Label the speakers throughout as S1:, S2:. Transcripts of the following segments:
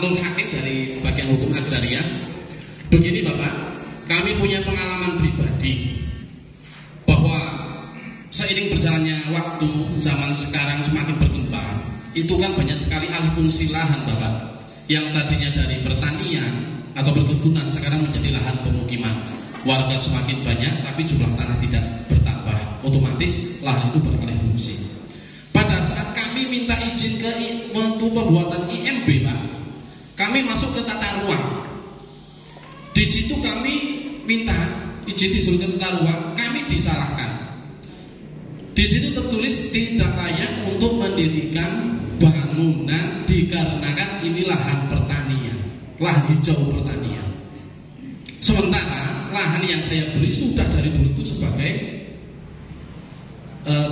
S1: Nur Hakim dari bagian hukum agraria. Begini Bapak, kami punya pengalaman pribadi bahwa seiring berjalannya waktu, zaman sekarang semakin berkembang, itu kan banyak sekali alih fungsi lahan Bapak, yang tadinya dari pertanian atau perkebunan sekarang menjadi lahan pemukiman. Warga semakin banyak tapi jumlah tanah tidak bertambah, otomatis lahan itu beralih fungsi. Pada saat kami minta izin untuk pembuatan IMB Pak, kami masuk ke tata ruang. Di situ kami minta izin disuruh ke tata ruang, kami disalahkan. Di situ tertulis tidak layak untuk mendirikan bangunan dikarenakan ini lahan pertanian, lahan hijau pertanian. Sementara lahan yang saya beli sudah dari dulu itu sebagai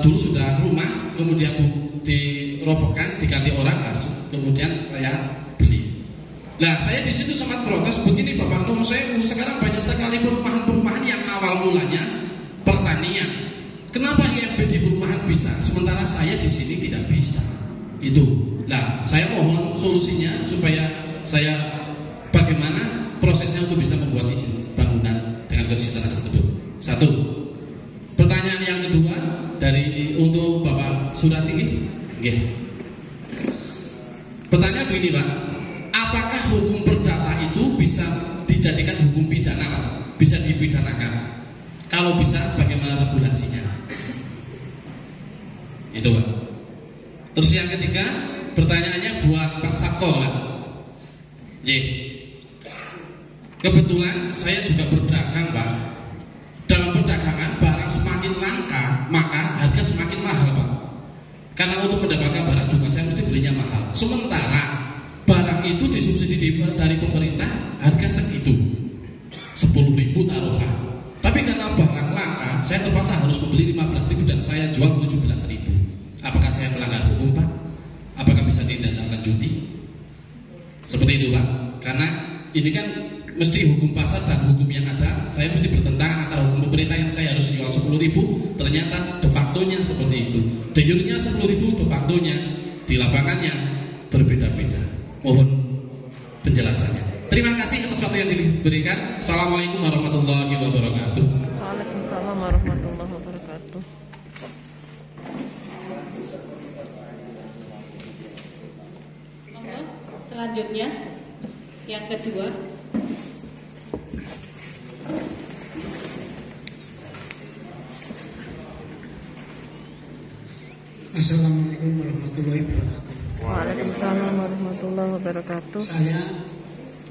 S1: dulu sudah rumah, kemudian dirobohkan, diganti orang, kemudian saya beli. Nah, saya di situ sempat protes begini Bapak Nur Sewu, sekarang banyak sekali perumahan-perumahan yang awal mulanya pertanian. Kenapa IMB di perumahan bisa, sementara saya di sini tidak bisa? Itu. Nah, saya mohon solusinya supaya saya bagaimana prosesnya untuk bisa membuat izin bangunan dengan kondisi tanah tersebut. Satu. Pertanyaan yang kedua untuk Bapak Surati. Okay. Pertanyaan begini Pak, apakah hukum perdata itu bisa dijadikan hukum pidana Pak? Bisa dipidanakan? Kalau bisa, bagaimana regulasinya? Itu Pak. Terus yang ketiga, pertanyaannya buat Pak Sabto Pak. J. Kebetulan saya juga berdagang Pak. Dalam perdagangan barang semakin langka, maka harga semakin mahal Pak. Karena untuk mendapatkan barang juga saya mesti belinya mahal. Sementara barang itu disubsidi dari pemerintah harga segitu, 10.000 taruhlah. Tapi karena barang langka, saya terpaksa harus membeli 15.000 dan saya jual 17.000. Apakah saya melanggar hukum Pak? Apakah bisa ditindaklanjuti? Seperti itu Pak. Karena ini kan mesti hukum pasar dan hukum yang ada, saya mesti bertentangan antara hukum pemerintah yang saya harus jual 10.000, ternyata de factonya seperti itu. De jure-nya 10.000, de factonya di lapangannya berbeda-beda. Mohon penjelasannya. Terima kasih atas waktu yang diberikan. Assalamualaikum warahmatullahi wabarakatuh.
S2: Waalaikumsalam warahmatullahi wabarakatuh.
S3: Selanjutnya yang kedua.
S4: Assalamualaikum warahmatullahi wabarakatuh.
S2: Waalaikumsalam warahmatullahi wabarakatuh.
S4: Saya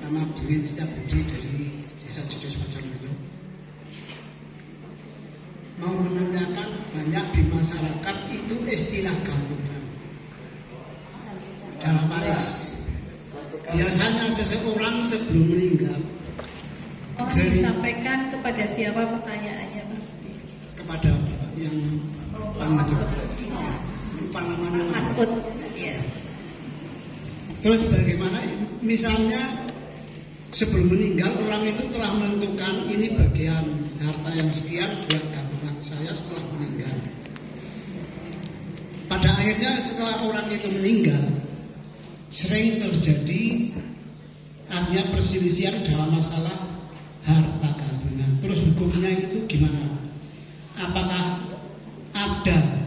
S4: nama Budi Setiabudi dari Desa Jedes Pacarmulyo. Mau menanyakan, banyak di masyarakat itu istilah gantungan dalam waris. Biasanya seseorang sebelum meninggal
S3: disampaikan kepada siapa pertanyaannya Pak?
S4: Kepada yang lupa namanya
S3: Mas Ud. Ya.
S4: Terus bagaimana misalnya sebelum meninggal orang itu telah menentukan ini bagian harta yang sekian buat gantungan saya setelah meninggal. Pada akhirnya setelah orang itu meninggal sering terjadi hanya perselisihan dalam masalah harta gantungan. Terus hukumnya itu gimana? Apakah ada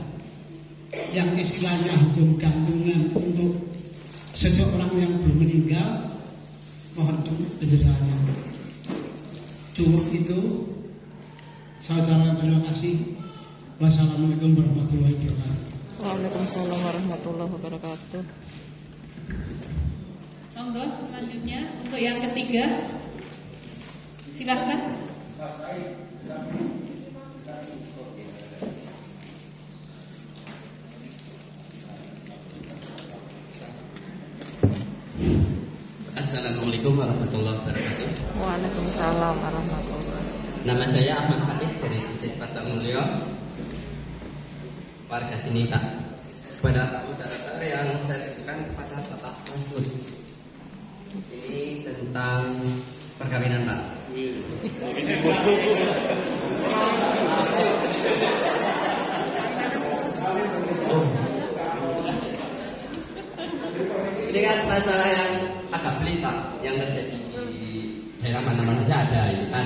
S4: yang istilahnya hukum gantungan untuk seseorang yang belum meninggal? Mohon penjelasannya. Cukup itu. Saya terima kasih. Wassalamualaikum warahmatullahi wabarakatuh.
S2: Waalaikumsalam warahmatullahi wabarakatuh.
S3: Monggo selanjutnya untuk yang ketiga. Silakan.
S5: Assalamualaikum warahmatullahi wabarakatuh.
S2: Waalaikumsalam warahmatullahi wabarakatuh.
S5: Nama saya Ahmad Fatih dari Jedes Pacarmulyo, warga sini Pak. Pada moderator yang saya tujukan kepada Bapak Mas Ud, ini tentang perkawinan Pak. Ini kan masalah yang agak pelit Pak, yang terjadi di daerah mana-mana saja ada itu kan.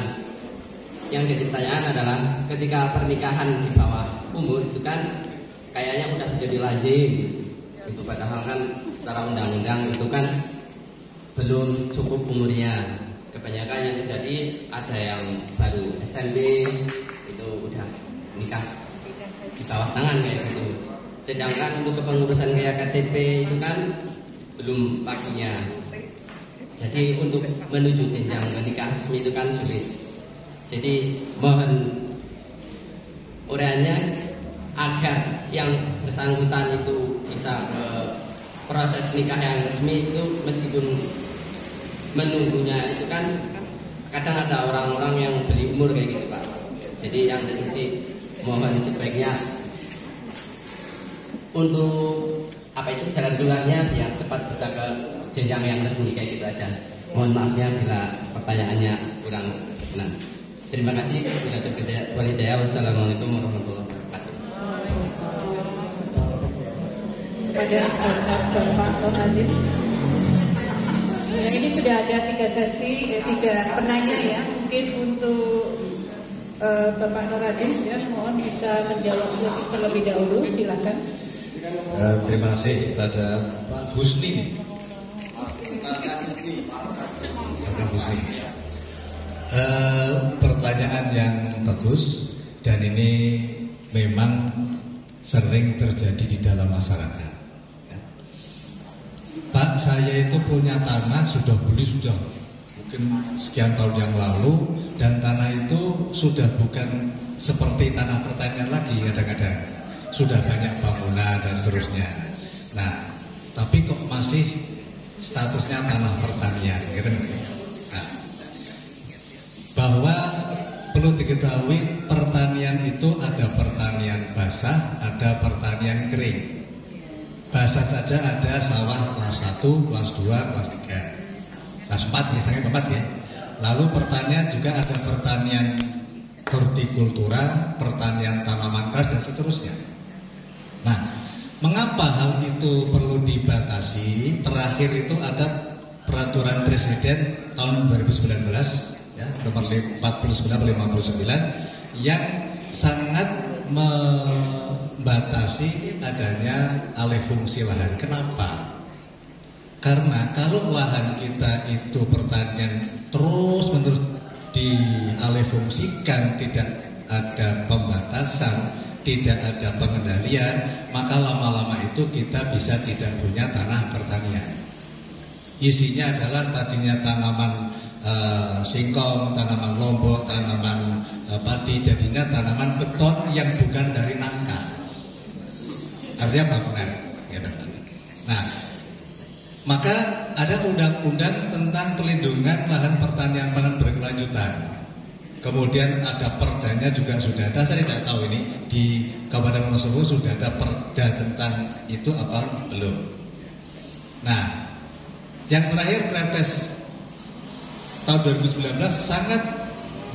S5: Yang jadi pertanyaan adalah ketika pernikahan di bawah umur itu kan kayaknya udah menjadi lazim. Itu padahal kan secara undang-undang itu kan belum cukup umurnya. Kebanyakan yang terjadi ada yang baru SMP itu udah nikah di bawah tangan kayak gitu. Sedangkan untuk kepengurusan kayak KTP itu kan belum paginya. Jadi untuk menuju jenjang menikah resmi itu kan sulit. Jadi mohon uraiannya agar yang bersangkutan itu bisa proses nikah yang resmi itu meskipun menunggunya itu kan kadang ada orang-orang yang beli umur kayak gitu Pak. Jadi yang terjadi mohon sebaiknya untuk apa itu jalan keluarnya biar cepat bisa ke jenjang yang resmi kayak gitu aja. Mohon maafnya bila pertanyaannya kurang benar. Terima kasih. Bila terkendaya. Wassalamualaikum warahmatullahi wabarakatuh.
S3: Pada Bapak Tonadim. Ya, ini sudah ada 3 sesi, 3 penanya ya. Mungkin untuk Bapak Noradin ya, mohon bisa menjawab terlebih dahulu, silakan.
S6: Terima kasih kepada Pak Husni. Pak Husni. Pertanyaan yang bagus dan ini memang sering terjadi di dalam masyarakat. Ya. Pak, saya itu punya tanah sudah beli sudah mungkin sekian tahun yang lalu dan tanah itu sudah bukan seperti tanah pertanian lagi kadang-kadang. Sudah banyak bangunan dan seterusnya. Nah, tapi kok masih statusnya tanah pertanian, gitu. Nah, bahwa perlu diketahui pertanian itu ada pertanian basah, ada pertanian kering. Basah saja ada sawah kelas 1, kelas 2, kelas 3, kelas 4 misalnya 4 ya. Lalu pertanian juga ada pertanian hortikultura, pertanian tanaman keras dan seterusnya. Nah, mengapa hal itu perlu dibatasi? Terakhir itu ada peraturan presiden tahun 2019 ya, nomor 49/59 yang sangat membatasi adanya alih fungsi lahan. Kenapa? Karena kalau lahan kita itu pertanian terus-menerus dialih fungsikan, tidak ada pembatasan, tidak ada pengendalian, maka lama-lama itu kita bisa tidak punya tanah pertanian. Isinya adalah tadinya tanaman singkong, tanaman lombok, tanaman padi, jadinya tanaman beton yang bukan dari nangka. Artinya bangunan. Gitu. Nah, maka ada undang-undang tentang pelindungan lahan pertanian pangan berkelanjutan. Kemudian ada perdanya juga sudah ada, saya tidak tahu ini di Kabupaten Wonosobo sudah ada perda tentang itu apa belum. Nah, yang terakhir Perpres tahun 2019 sangat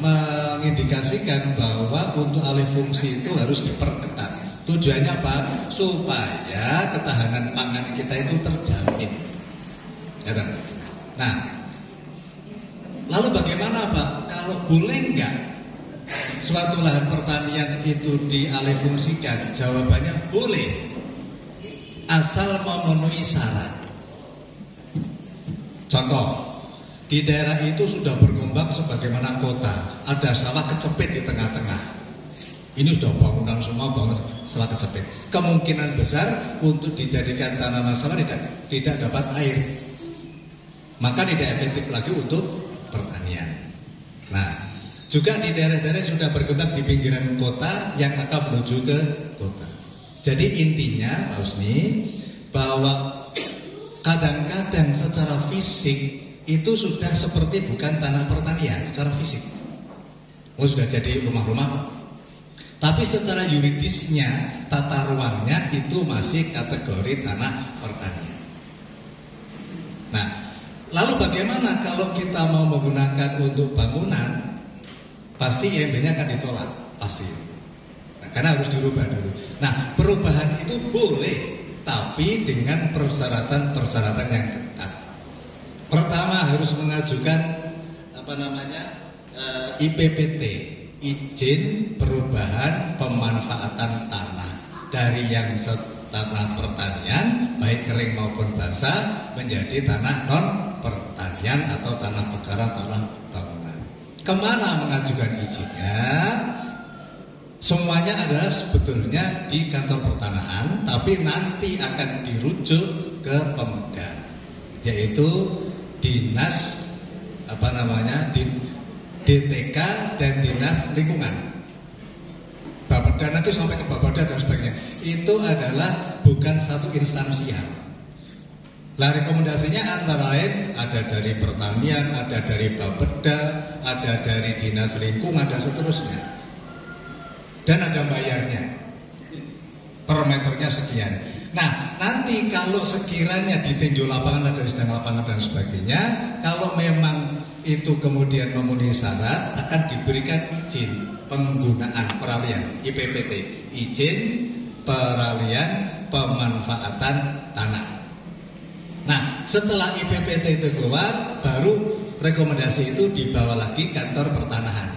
S6: mengindikasikan bahwa untuk alih fungsi itu harus diperketat. Tujuannya apa? Supaya ketahanan pangan kita itu terjamin. Nah, lalu bagaimana Pak? Kalau boleh enggak suatu lahan pertanian itu dialih fungsikan? Jawabannya boleh, asal memenuhi syarat. Contoh, di daerah itu sudah berkembang sebagaimana kota, ada sawah kecepit di tengah-tengah. Ini sudah bangunan semua, bangun sawah kecepit. Kemungkinan besar untuk dijadikan tanaman sawah tidak dapat air, maka tidak efektif lagi untuk pertanian. Nah, juga di daerah-daerah yang sudah berkembang di pinggiran kota yang akan menuju ke kota. Jadi intinya, Pak Husni, bahwa kadang-kadang secara fisik itu sudah seperti bukan tanah pertanian secara fisik. Sudah jadi rumah-rumah. Tapi secara yuridisnya, tata ruangnya itu masih kategori tanah pertanian. Nah, lalu bagaimana kalau kita mau menggunakan untuk bangunan? Pasti IMB-nya akan ditolak, pasti. Nah, karena harus dirubah dulu. Nah, perubahan itu boleh, tapi dengan persyaratan-persyaratan yang ketat. Pertama harus mengajukan IPPT, izin perubahan pemanfaatan tanah dari yang tanah pertanian baik kering maupun basah menjadi tanah non pertanian atau tanah pekarangan, tanah bangunan. Kemana mengajukan izinnya? Semuanya adalah sebetulnya di kantor pertanahan, tapi nanti akan dirujuk ke Pemda, yaitu dinas DTK dan dinas lingkungan. Bapeda nanti sampai ke Bapeda dan sebagainya. Itu adalah bukan satu instansi. Lah rekomendasinya antara lain ada dari pertanian, ada dari Bapeda, ada dari dinas lingkungan dan seterusnya. Dan ada bayarnya, per meternya sekian. Nah, nanti kalau sekiranya ditinjau lapangan, ada sedang lapangan dan sebagainya, kalau memang itu kemudian memenuhi syarat, akan diberikan izin penggunaan peralihan IPPT, izin peralihan pemanfaatan tanah. Nah, setelah IPPT itu keluar, baru rekomendasi itu dibawa lagi kantor pertanahan.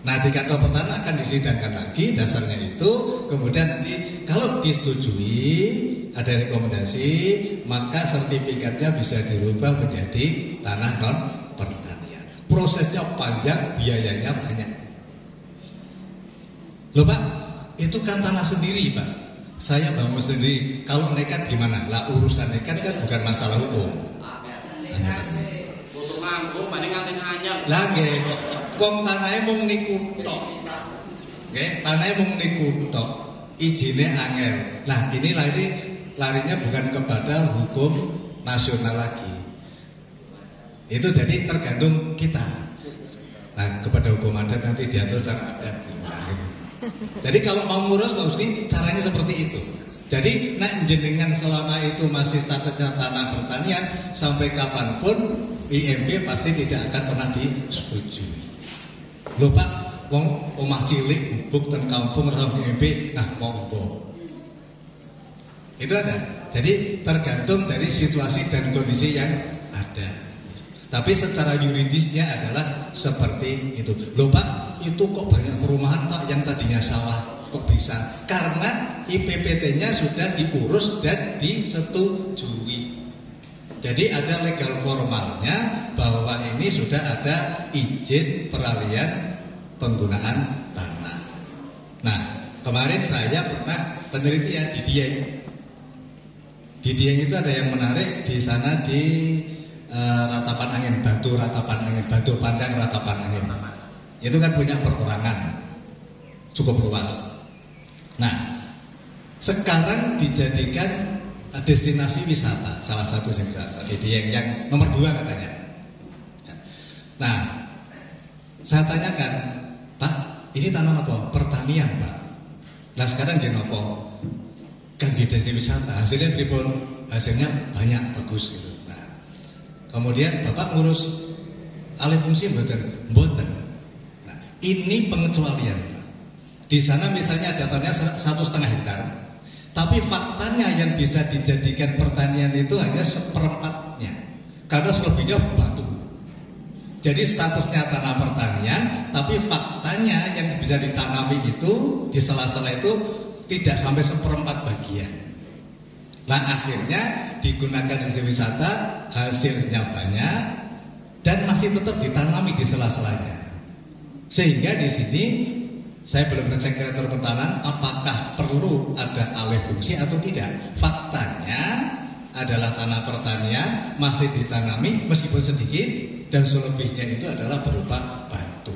S6: Nah, di kantor pertanahan akan disidangkan lagi dasarnya itu, kemudian nanti kalau disetujui ada rekomendasi, maka sertifikatnya bisa dirubah menjadi tanah non pertanian. Prosesnya panjang, biayanya banyak. Loh Pak, itu kan tanah sendiri Pak. Saya bangun sendiri. Kalau nekat gimana? Lah urusan nekat kan bukan masalah hukum.
S1: Untuk nganggo paling nganti anyar.
S6: Lah nggih. Wong tanahe mung niku tok. Nggih, tanahe mung niku tok. Ijine angel. Nah, ini larinya bukan kepada hukum nasional lagi. Itu jadi tergantung kita. Nah, kepada hukum adat nanti diatur secara adat. Jadi kalau mau ngurus Pak Gusti, caranya seperti itu. Jadi nek jenengan selama itu masih statusnya tanah pertanian, sampai kapanpun IMB pasti tidak akan pernah disetujui. Lho Pak, wong omah cilik gubuk ten kampung ora IMB, nah monggo. Itu aja. Jadi tergantung dari situasi dan kondisi yang ada. Tapi secara yuridisnya adalah seperti itu. Loh Pak, itu kok banyak perumahan Pak yang tadinya sawah, kok bisa? Karena IPPT-nya sudah diurus dan disetujui. Jadi ada legal formalnya bahwa ini sudah ada izin peralihan penggunaan tanah. Nah, kemarin saya pernah penelitian di Dieng. Di Dieng itu ada yang menarik di sana di ratapan angin, batu pandang ratapan angin. Itu kan punya perorangan cukup luas. Nah, sekarang dijadikan destinasi wisata, salah satu yang wisata di Dieng yang nomor 2 katanya. Nah, saya tanyakan, Pak, ini tanah apa? Pertanian Pak. Nah sekarang gini apa? Kan di destinasi wisata, hasilnya pripun? Hasilnya banyak, bagus gitu. Kemudian Bapak ngurus alih fungsi mboten. Nah, ini pengecualian. Di sana misalnya ada tanahnya 1,5 hektar, tapi faktanya yang bisa dijadikan pertanian itu hanya 1/4-nya, karena selebihnya batu. Jadi statusnya tanah pertanian, tapi faktanya yang bisa ditanami itu di sela-sela itu tidak sampai 1/4 bagian. Nah akhirnya digunakan di wisata, hasilnya banyak dan masih tetap ditanami di sela-selanya. Sehingga di sini saya belum ngecek ke kantor pertanahan apakah perlu ada alih fungsi atau tidak. Faktanya adalah tanah pertanian masih ditanami meskipun sedikit dan selebihnya itu adalah berupa batu.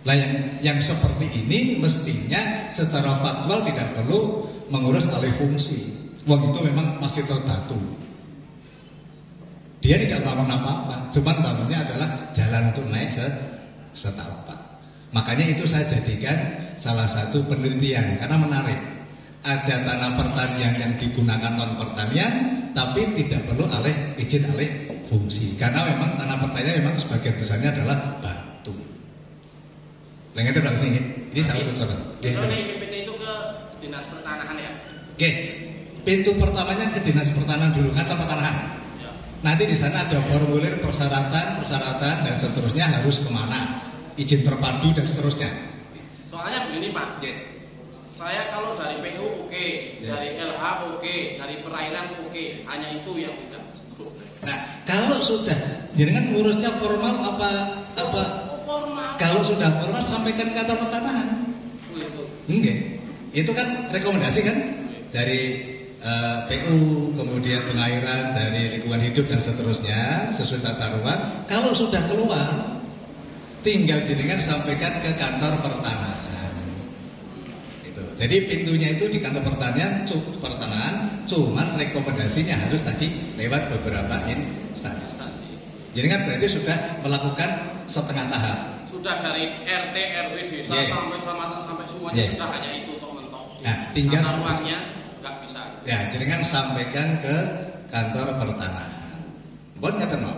S6: Nah yang seperti ini mestinya secara faktual tidak perlu mengurus alih fungsi. Wong itu memang masih terbatu. Dia tidak bangun apa-apa, cuman bangunnya adalah jalan untuk naik setapak. Makanya itu saya jadikan salah satu penelitian karena menarik. Ada tanah pertanian yang digunakan non pertanian, tapi tidak perlu izin alih fungsi. Karena memang tanah pertanian memang sebagian besarnya adalah batu. Lainnya itu sini. Ini salah satu contoh.
S1: IPPT itu ke dinas pertanahan ya?
S6: Oke. Pintu pertamanya ke dinas pertanahan dulu, kantor pertanahan. Ya. Nanti di sana ada formulir persyaratan dan seterusnya harus kemana, izin terpadu dan seterusnya.
S1: Soalnya begini Pak, saya kalau dari PU oke, dari LH oke, dari perairan oke, hanya itu yang tidak.
S6: Nah, kalau sudah jenengan ngurusnya formal apa?
S1: Formal.
S6: Kalau sudah formal sampaikan ke kantor pertanahan. Enggak. Itu kan rekomendasi kan dari PU, kemudian pengairan, dari lingkungan hidup dan seterusnya sesuai tata ruang. Kalau sudah keluar, tinggal jenengan sampaikan ke kantor pertanahan. Itu. Jadi pintunya itu di kantor pertanahan, cuman rekomendasinya harus tadi lewat beberapa instansi. Jenengan berarti sudah melakukan setengah tahap.
S1: Sudah dari RT, RW, desa sampai kecamatan sampai semuanya sudah hanya itu mentok.
S6: Nah, tinggal
S1: tata ruangnya nggak bisa.
S6: Ya, jenengan sampaikan ke kantor pertanahan. Bon ngaten mau.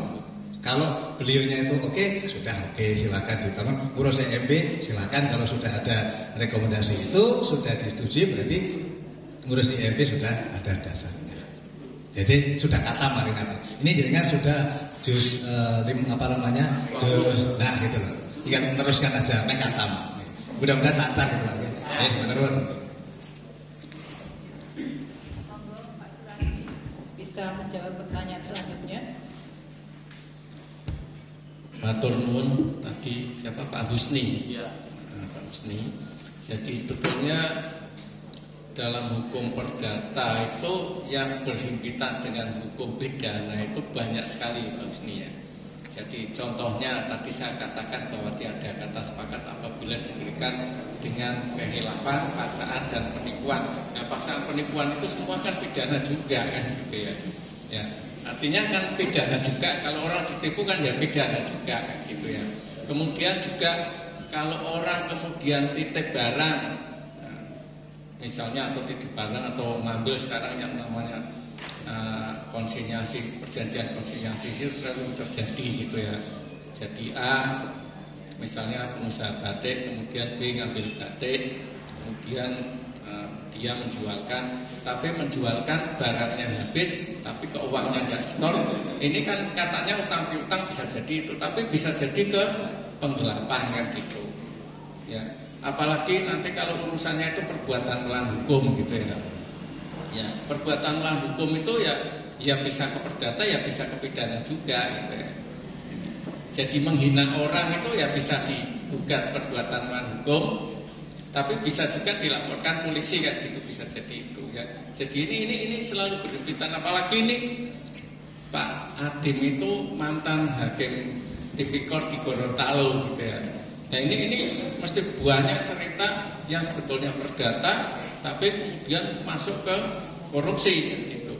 S6: Kalau beliaunya itu oke, sudah oke, silakan dibangun. Urus EMB silakan. Kalau sudah ada rekomendasi itu sudah disetujui, berarti ngurus EMB sudah ada dasarnya. Jadi sudah kata marina. Ini jenengan sudah jus nah gitu loh. Tinggal meneruskan aja mekatam. Mudah-mudahan lancar gitu lagi. Menurut
S3: bisa menjawab pertanyaan selanjutnya.
S7: Matur nuwun tadi siapa Pak Husni?
S1: Iya.
S7: Pak Husni. Jadi sebetulnya dalam hukum perdata itu yang berhimpitan dengan hukum pidana itu banyak sekali Pak Husni ya. Jadi contohnya tadi saya katakan bahwa tiada kata sepakat apabila diberikan dengan kehilafan, paksaan dan penipuan. Nah, paksaan penipuan itu semua kan pidana juga kan gitu ya. Ya, artinya kan pidana juga kalau orang ditipu kan ya pidana juga gitu ya. Kemudian juga kalau orang kemudian titip barang, misalnya atau titip barang atau ngambil sekarang yang namanya konsinyasi, perjanjian konsinyasi itu selalu terjadi gitu ya. Jadi A misalnya pengusaha batik, kemudian B ngambil batik, kemudian dia menjualkan, tapi menjualkan barangnya habis, tapi keuangannya nggak store. Ini kan katanya utang piutang bisa jadi itu, tapi bisa jadi ke penggelapan kan gitu. Ya, apalagi nanti kalau urusannya itu perbuatan melawan hukum gitu ya. Ya, perbuatan melawan hukum itu ya bisa ke perdata, ya bisa ke pidana juga gitu ya. Jadi menghina orang itu ya bisa digugat perbuatan melawan hukum, tapi bisa juga dilaporkan polisi kan gitu, bisa jadi itu ya. Jadi ini selalu berhimpitan, apalagi ini Pak Adim itu mantan hakim tipikor di Gorontalo gitu ya. Nah ini mesti banyak cerita yang sebetulnya perdata tapi kemudian masuk ke korupsi gitu.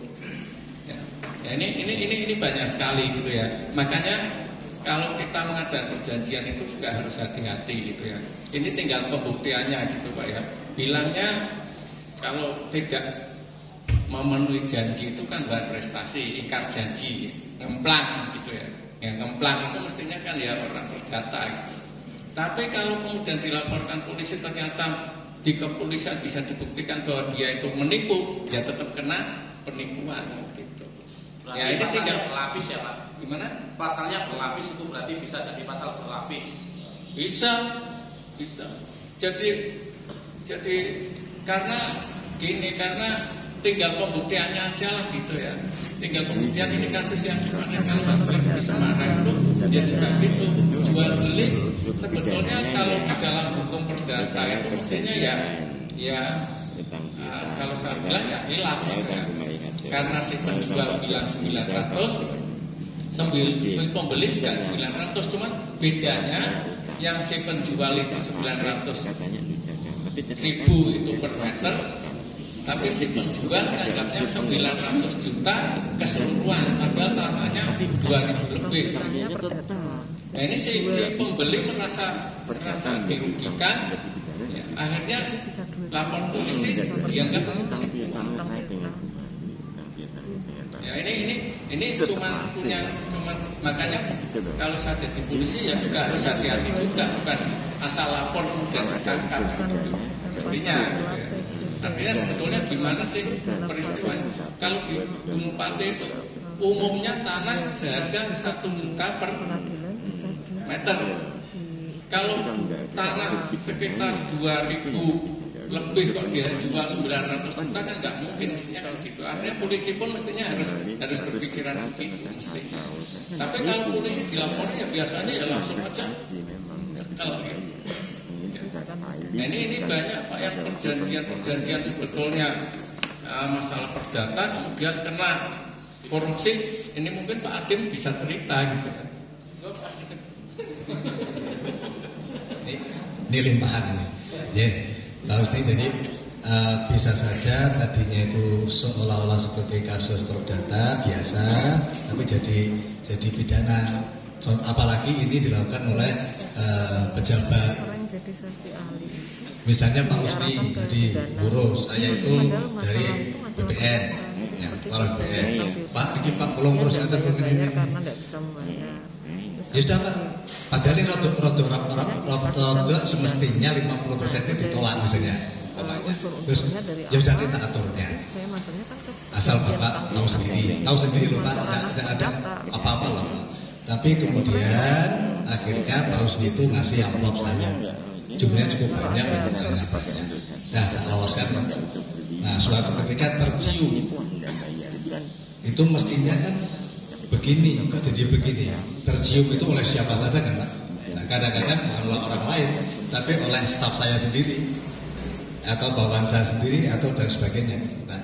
S7: Ya, ini banyak sekali gitu ya. Makanya kalau kita mengadakan perjanjian itu juga harus hati-hati gitu ya. Ini tinggal pembuktiannya gitu Pak ya. Bilangnya kalau tidak memenuhi janji itu kan bukan prestasi, ingkar janji, ngemplang gitu ya. Yang ngemplang itu mestinya kan ya orang perdata gitu. Tapi kalau kemudian dilaporkan polisi ternyata di kepolisian bisa dibuktikan bahwa dia itu menipu, dia tetap kena penipuan gitu.
S1: Berarti
S7: ya ini tinggal
S1: berlapis ya Pak.
S7: Gimana?
S1: Pasalnya berlapis itu berarti bisa jadi pasal berlapis.
S7: Bisa. Jadi karena tinggal pembuktiannya aja lah gitu ya. Tinggal pembuktian ini kasus yang kalau di Semarang itu dia juga gitu. Jual beli sebetulnya kalau di dalam hukum perdata itu mestinya ya kalau saya bilang ya hilaf ya. Karena si penjual bilang 900, si pembeli juga 900, cuman bedanya yang si penjual itu 900.000 itu per meter, tapi si penjual anggapnya 900 juta keseluruhan, padahal tanahnya 2.000 lebih. Nah ini si pembeli merasa dirugikan, ya, akhirnya lapor polisi dianggap penipuan. Ya ini cuma makanya kalau saya jadi polisi ya juga harus hati-hati juga, bukan asal lapor kemudian ditangkap gitu. Mestinya gitu ya. Artinya sebetulnya gimana sih peristiwanya? Kalau di Gunung Pati itu umumnya tanah seharga 1 juta per
S2: Pengadilan bisa
S7: meter. Kalau tanah sekitar 2.000 lebih kok dia jual 900 juta kan nggak mungkin mestinya kalau gitu. Artinya polisi pun mestinya harus berpikiran begitu mestinya. Tapi kalau polisi dilaporin ya biasanya ya langsung aja cekal gitu. Nah ini banyak Pak yang perjanjian sebetulnya masalah perdata kemudian kena korupsi. Ini mungkin Pak Adim bisa cerita gitu kan.
S6: Ini limpahan ini. Ya, tahu sih jadi bisa saja tadinya itu seolah-olah seperti kasus perdata biasa, tapi jadi pidana. Apalagi ini dilakukan oleh pejabat.
S2: orang jadi saksi ahli.
S6: Misalnya Pak Usni jadi urus, saya itu dari BPN, ya, kepala BPN. Pak, ini Pak belum urus aja begini.
S2: Karena tidak bisa membayar.
S6: Ya sudah Pak, padahal ini rodo semestinya 50% itu ditolak misalnya. Terus ya sudah kita aturnya.
S2: Saya maksudnya kan
S6: Asal Bapak tahu sendiri loh Pak, tidak ada apa-apa lah Pak. Tapi kemudian akhirnya Pak Usni itu ngasih amplop saya. Jumlahnya cukup banyak, banyak. Nah, loloskan. Nah, suatu ketika tercium, itu mestinya kan begini, kok jadi begini. Tercium itu oleh siapa saja kan Pak? Nah, kadang-kadang bukan oleh orang lain, tapi oleh staf saya sendiri, atau bawahan saya sendiri, atau dan sebagainya. Nah,